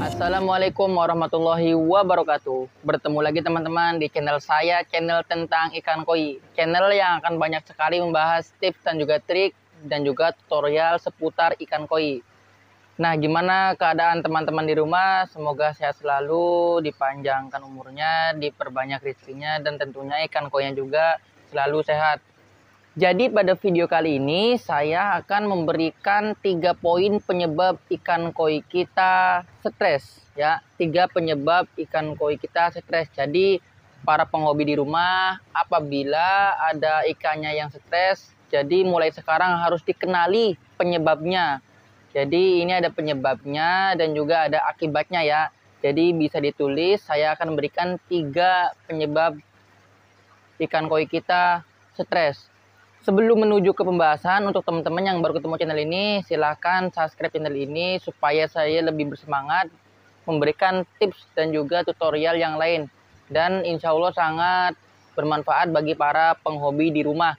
Assalamualaikum warahmatullahi wabarakatuh. Bertemu lagi teman-teman di channel saya, channel tentang ikan koi. Channel yang akan banyak sekali membahas tips dan juga trik dan juga tutorial seputar ikan koi. Nah, gimana keadaan teman-teman di rumah? Semoga sehat selalu, dipanjangkan umurnya, diperbanyak rezekinya, dan tentunya ikan koinya juga selalu sehat. Jadi pada video kali ini saya akan memberikan 3 poin penyebab ikan koi kita stres ya. 3 penyebab ikan koi kita stres. Jadi para penghobi di rumah, apabila ada ikannya yang stres, jadi mulai sekarang harus dikenali penyebabnya. Jadi ini ada penyebabnya dan juga ada akibatnya ya. Jadi bisa ditulis, saya akan memberikan 3 penyebab ikan koi kita stres. Sebelum menuju ke pembahasan, untuk teman-teman yang baru ketemu channel ini, silahkan subscribe channel ini supaya saya lebih bersemangat memberikan tips dan juga tutorial yang lain. Dan insya Allah sangat bermanfaat bagi para penghobi di rumah.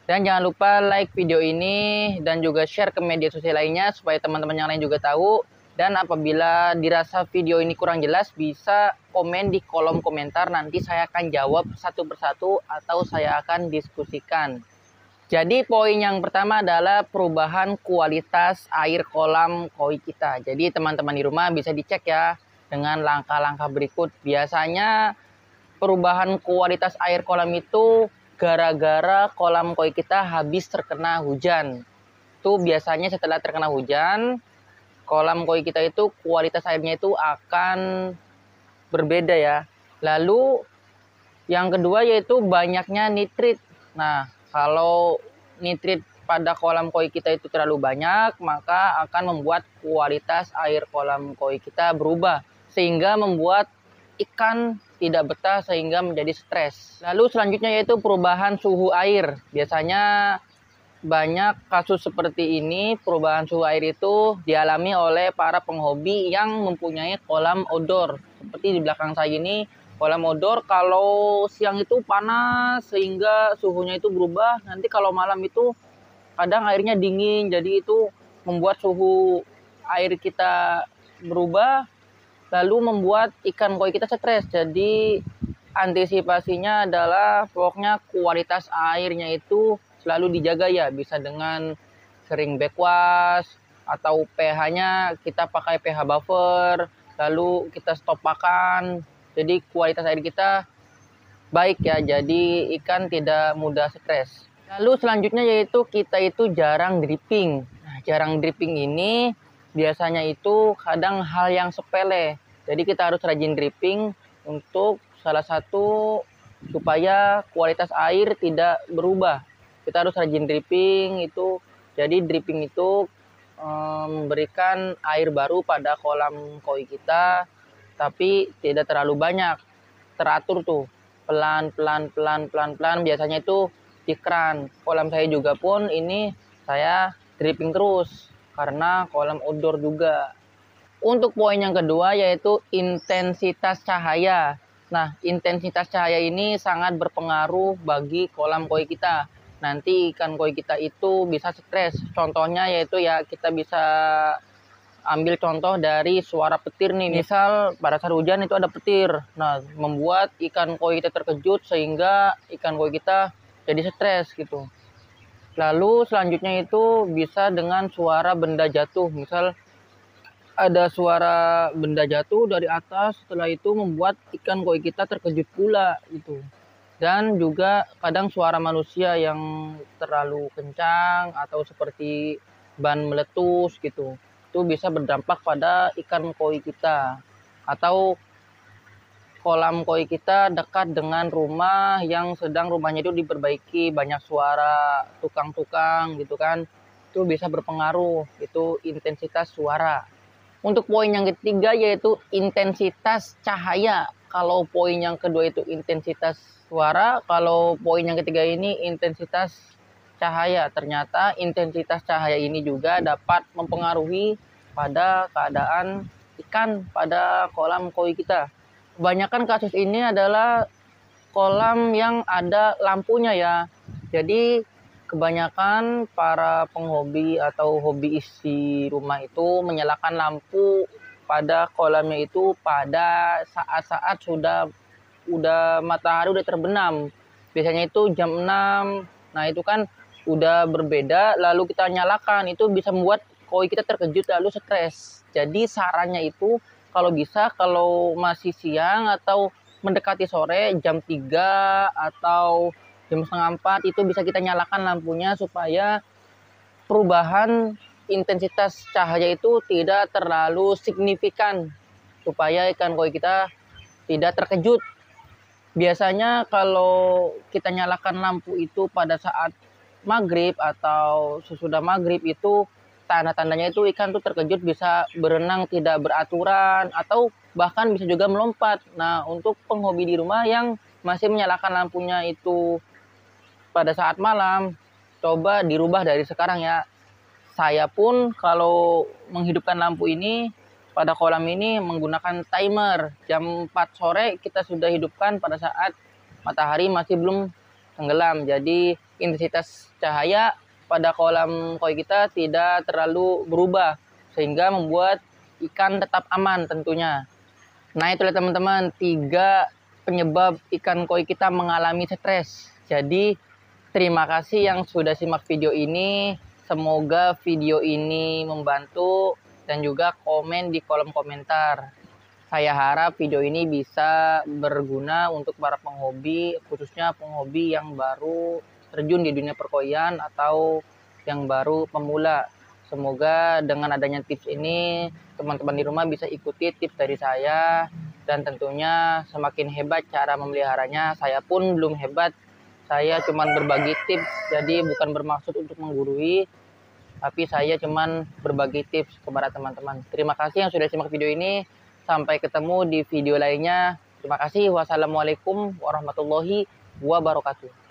Dan jangan lupa like video ini dan juga share ke media sosial lainnya supaya teman-teman yang lain juga tahu. Dan apabila dirasa video ini kurang jelas, bisa komen di kolom komentar. Nanti saya akan jawab satu persatu atau saya akan diskusikan. Jadi poin yang pertama adalah perubahan kualitas air kolam koi kita. Jadi teman-teman di rumah bisa dicek ya dengan langkah-langkah berikut. Biasanya perubahan kualitas air kolam itu gara-gara kolam koi kita habis terkena hujan. Itu biasanya setelah terkena hujan, kolam koi kita itu kualitas airnya itu akan berbeda ya. Lalu yang kedua yaitu banyaknya nitrit. Nah, kalau nitrit pada kolam koi kita itu terlalu banyak, maka akan membuat kualitas air kolam koi kita berubah, sehingga membuat ikan tidak betah sehingga menjadi stres. Lalu selanjutnya yaitu perubahan suhu air. Biasanya banyak kasus seperti ini, perubahan suhu air itu dialami oleh para penghobi yang mempunyai kolam outdoor. Seperti di belakang saya ini, kolam outdoor kalau siang itu panas sehingga suhunya itu berubah. Nanti kalau malam itu kadang airnya dingin, jadi itu membuat suhu air kita berubah, lalu membuat ikan koi kita stres. Jadi antisipasinya adalah pokoknya kualitas airnya itu selalu dijaga ya. Bisa dengan sering backwash atau pH-nya kita pakai pH buffer, lalu kita stop pakan. Jadi kualitas air kita baik ya, jadi ikan tidak mudah stres. Lalu selanjutnya yaitu kita itu jarang dripping. Nah, jarang dripping ini biasanya itu kadang hal yang sepele. Jadi kita harus rajin dripping untuk salah satu supaya kualitas air tidak berubah. Kita harus rajin dripping itu. Jadi dripping itu memberikan air baru pada kolam koi kita, tapi tidak terlalu banyak, teratur tuh, pelan biasanya itu di keran. Kolam saya juga pun ini saya dripping terus karena kolam outdoor juga. Untuk poin yang kedua yaitu intensitas cahaya. Nah, intensitas cahaya ini sangat berpengaruh bagi kolam koi kita. Nanti ikan koi kita itu bisa stres. Contohnya yaitu ya kita bisa ambil contoh dari suara petir nih. Misal pada saat hujan itu ada petir. Nah, membuat ikan koi kita terkejut sehingga ikan koi kita jadi stres gitu. Lalu selanjutnya itu bisa dengan suara benda jatuh. Misal ada suara benda jatuh dari atas, setelah itu membuat ikan koi kita terkejut pula gitu. Dan juga kadang suara manusia yang terlalu kencang atau seperti ban meletus gitu. Itu bisa berdampak pada ikan koi kita. Atau kolam koi kita dekat dengan rumah yang sedang rumahnya itu diperbaiki, banyak suara tukang-tukang gitu kan. Itu bisa berpengaruh, itu intensitas suara. Untuk poin yang ketiga yaitu intensitas cahaya. Kalau poin yang kedua itu intensitas suara, kalau poin yang ketiga ini intensitas cahaya. Ternyata intensitas cahaya ini juga dapat mempengaruhi pada keadaan ikan pada kolam koi kita. Kebanyakan kasus ini adalah kolam yang ada lampunya ya. Jadi kebanyakan para penghobi atau hobi isi rumah itu menyalakan lampu pada kolamnya itu pada saat-saat udah matahari udah terbenam. Biasanya itu jam 6. Nah, itu kan udah berbeda lalu kita nyalakan, itu bisa membuat koi kita terkejut lalu stres. Jadi sarannya itu kalau bisa kalau masih siang atau mendekati sore jam 3 atau jam setengah 4 itu bisa kita nyalakan lampunya supaya perubahan intensitas cahaya itu tidak terlalu signifikan, supaya ikan koi kita tidak terkejut. Biasanya kalau kita nyalakan lampu itu pada saat maghrib atau sesudah maghrib itu tanda-tandanya itu ikan tuh terkejut, bisa berenang tidak beraturan atau bahkan bisa juga melompat. Nah, untuk penghobi di rumah yang masih menyalakan lampunya itu pada saat malam, coba dirubah dari sekarang ya. Saya pun kalau menghidupkan lampu ini pada kolam ini menggunakan timer. Jam 4 sore kita sudah hidupkan pada saat matahari masih belum tenggelam. Jadi intensitas cahaya pada kolam koi kita tidak terlalu berubah sehingga membuat ikan tetap aman tentunya. Nah, itulah teman-teman 3 penyebab ikan koi kita mengalami stres. Jadi terima kasih yang sudah simak video ini. Semoga video ini membantu dan juga komen di kolom komentar. Saya harap video ini bisa berguna untuk para penghobi, khususnya penghobi yang baru terjun di dunia perkoian atau yang baru pemula. Semoga dengan adanya tips ini, teman-teman di rumah bisa ikuti tips dari saya. Dan tentunya semakin hebat cara memeliharanya. Saya pun belum hebat. Saya cuman berbagi tips, jadi bukan bermaksud untuk menggurui, tapi saya cuman berbagi tips kepada teman-teman. Terima kasih yang sudah simak video ini. Sampai ketemu di video lainnya. Terima kasih. Wassalamualaikum warahmatullahi wabarakatuh.